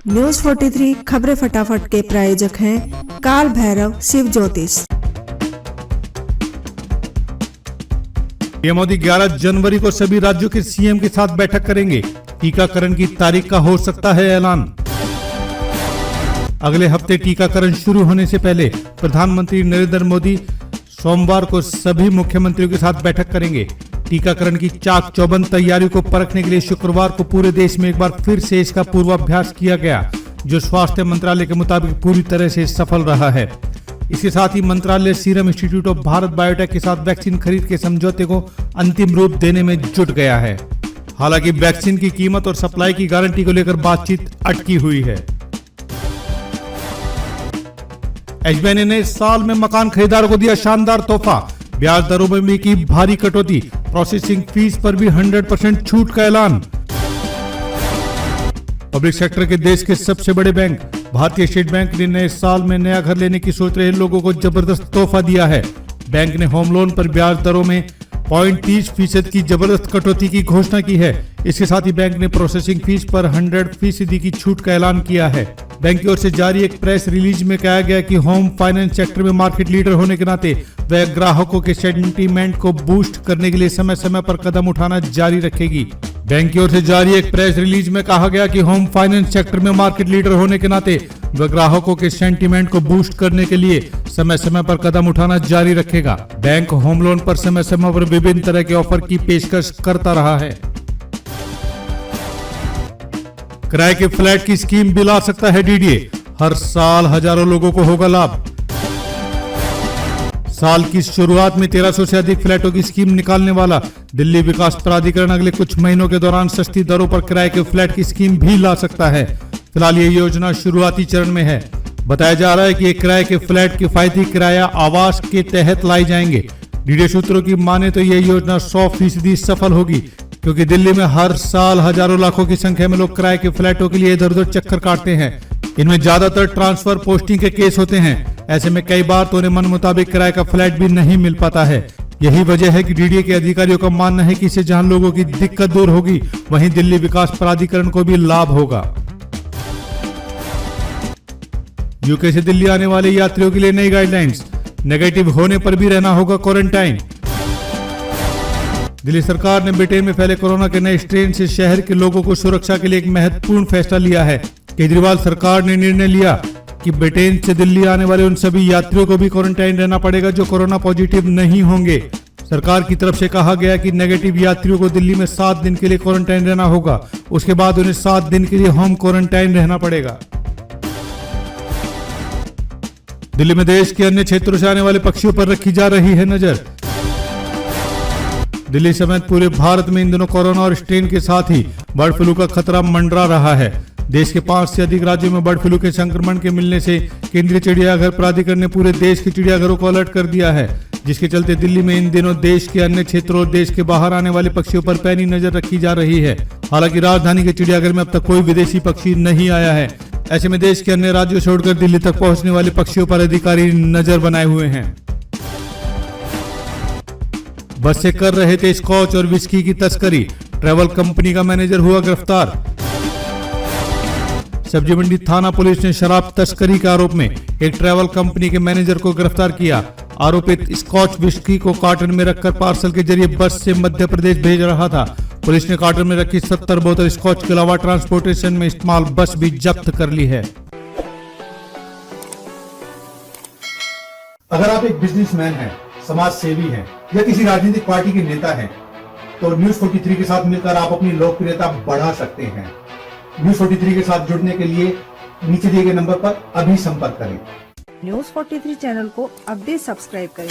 News 43 खबरें फटाफट के प्रायोजक हैं काल भैरव शिव ज्योतिष। पीएम मोदी 11 जनवरी को सभी राज्यों के सीएम के साथ बैठक करेंगे। टीकाकरण की तारीख का हो सकता है ऐलान। अगले हफ्ते टीकाकरण शुरू होने से पहले प्रधानमंत्री नरेंद्र मोदी सोमवार को सभी मुख्यमंत्रियों के साथ बैठक करेंगे। टीकाकरण की चाक चौबंद तैयारियों को परखने के लिए शुक्रवार को पूरे देश में एक बार फिर से इसका पूर्वाभ्यास किया गया, जो स्वास्थ्य मंत्रालय के मुताबिक पूरी तरह से सफल रहा है। इसके साथ ही मंत्रालय serum institute of Bharat biotech के साथ वैक्सीन खरीद के समझौते को अंतिम रूप देने में जुट गया है। हालांकि वैक्सीन की कीमत और सप्लाई की गारंटी को लेकर बातचीत अटकी हुई है। एसबीआई ने साल में मकान खरीदारों को दिया शानदार तोहफा। ब्याज दरों में भी की भारी कटौती। प्रोसेसिंग फीस पर भी 100% छूट का ऐलान। पब्लिक सेक्टर के देश के सबसे बड़े बैंक भारतीय स्टेट बैंक ने नए साल में नया घर लेने की सोच रहे लोगों को जबरदस्त तोहफा दिया है। बैंक ने होम लोन पर ब्याज दरों में 0.30% की जबरदस्त कटौती की घोषणा की है। इसके साथ ही बैंक ने प्रोसेसिंग फीस पर 100% की छूट का ऐलान किया है। बैंक की ओर से जारी एक प्रेस रिलीज में कहा गया कि होम फाइनेंस सेक्टर में मार्केट लीडर होने के नाते वह ग्राहकों के सेंटीमेंट को बूस्ट करने के लिए समय समय पर कदम उठाना जारी रखेगी। बैंक की ओर से जारी एक प्रेस रिलीज में कहा गया कि होम फाइनेंस सेक्टर में मार्केट लीडर होने के नाते वह ग्राहकों के सेंटीमेंट को बूस्ट करने के लिए समय समय पर कदम उठाना जारी रखेगा। बैंक होम लोन पर समय समय पर विभिन्न तरह के ऑफर की पेशकश करता रहा है। किराए के फ्लैट की स्कीम भी ला सकता है डीडीए। हर साल हजारों लोगों को होगा लाभ। साल की शुरुआत में 1300 से अधिक फ्लैटों की स्कीम निकालने वाला दिल्ली विकास प्राधिकरण अगले कुछ महीनों के दौरान सस्ती दरों पर किराए के फ्लैट की स्कीम भी ला सकता है। फिलहाल ये योजना शुरुआती चरण में है। बताया जा रहा है कि किराए के फ्लैट किफायती किराया आवास के तहत लाई जाएंगे। डीडीए सूत्रों की माने तो ये योजना 100% सफल होगी, क्योंकि दिल्ली में हर साल हजारों लाखों की संख्या में लोग किराए के फ्लैटों के लिए इधर उधर चक्कर काटते हैं। इनमें ज्यादातर ट्रांसफर पोस्टिंग के केस होते हैं। ऐसे में कई बार तो उन्हें मन मुताबिक किराए का फ्लैट भी नहीं मिल पाता है। यही वजह है कि डीडीए के अधिकारियों का मानना है कि इससे जहां लोगों की दिक्कत दूर होगी, वहीं दिल्ली विकास प्राधिकरण को भी लाभ होगा। यूके से दिल्ली आने वाले यात्रियों के लिए नई गाइडलाइंस। नेगेटिव होने पर भी रहना होगा क्वारंटाइन। दिल्ली सरकार ने ब्रिटेन में फैले कोरोना के नए स्ट्रेन से शहर के लोगों को सुरक्षा के लिए एक महत्वपूर्ण फैसला लिया है। केजरीवाल सरकार ने निर्णय लिया कि ब्रिटेन से दिल्ली आने वाले उन सभी यात्रियों को भी क्वारंटाइन रहना पड़ेगा जो कोरोना पॉजिटिव नहीं होंगे। सरकार की तरफ से कहा गया कि नेगेटिव यात्रियों को दिल्ली में 7 दिन के लिए क्वारंटाइन रहना होगा। उसके बाद उन्हें 7 दिन के लिए होम क्वारंटाइन रहना पड़ेगा। दिल्ली में देश के अन्य क्षेत्रों से आने वाले पक्षियों पर रखी जा रही है नजर। दिल्ली समेत पूरे भारत में इन दिनों कोरोना और स्ट्रेन के साथ ही बर्ड फ्लू का खतरा मंडरा रहा है। देश के 5 से अधिक राज्यों में बर्ड फ्लू के संक्रमण के मिलने से केंद्रीय चिड़ियाघर प्राधिकरण ने पूरे देश के चिड़ियाघरों को अलर्ट कर दिया है, जिसके चलते दिल्ली में इन दिनों देश के अन्य क्षेत्रों और देश के बाहर आने वाले पक्षियों पर पैनी नजर रखी जा रही है। हालांकि राजधानी के चिड़ियाघर में अब तक कोई विदेशी पक्षी नहीं आया है। ऐसे में देश के अन्य राज्यों छोड़कर दिल्ली तक पहुंचने वाले पक्षियों पर अधिकारी नजर बनाए हुए हैं। बस से कर रहे थे स्कॉच और विस्की की तस्करी। ट्रैवल कंपनी का मैनेजर हुआ गिरफ्तार। सब्जी मंडी थाना पुलिस ने शराब तस्करी के आरोप में एक ट्रैवल कंपनी के मैनेजर को गिरफ्तार किया। आरोपित स्कॉच विस्की को कार्टन में रखकर पार्सल के जरिए बस से मध्य प्रदेश भेज रहा था। पुलिस ने कार्टन में रखी 70 बोतल स्कॉच के अलावा ट्रांसपोर्टेशन में इस्तेमाल बस भी जब्त कर ली है। अगर आप एक बिजनेसमैन हैं, समाज सेवी हैं या किसी राजनीतिक पार्टी के नेता हैं, तो न्यूज 43 के साथ मिलकर आप अपनी लोकप्रियता बढ़ा सकते हैं। न्यूज 43 के साथ जुड़ने के लिए नीचे दिए गए नंबर पर अभी संपर्क करें। न्यूज 43 चैनल को अब भी सब्सक्राइब करें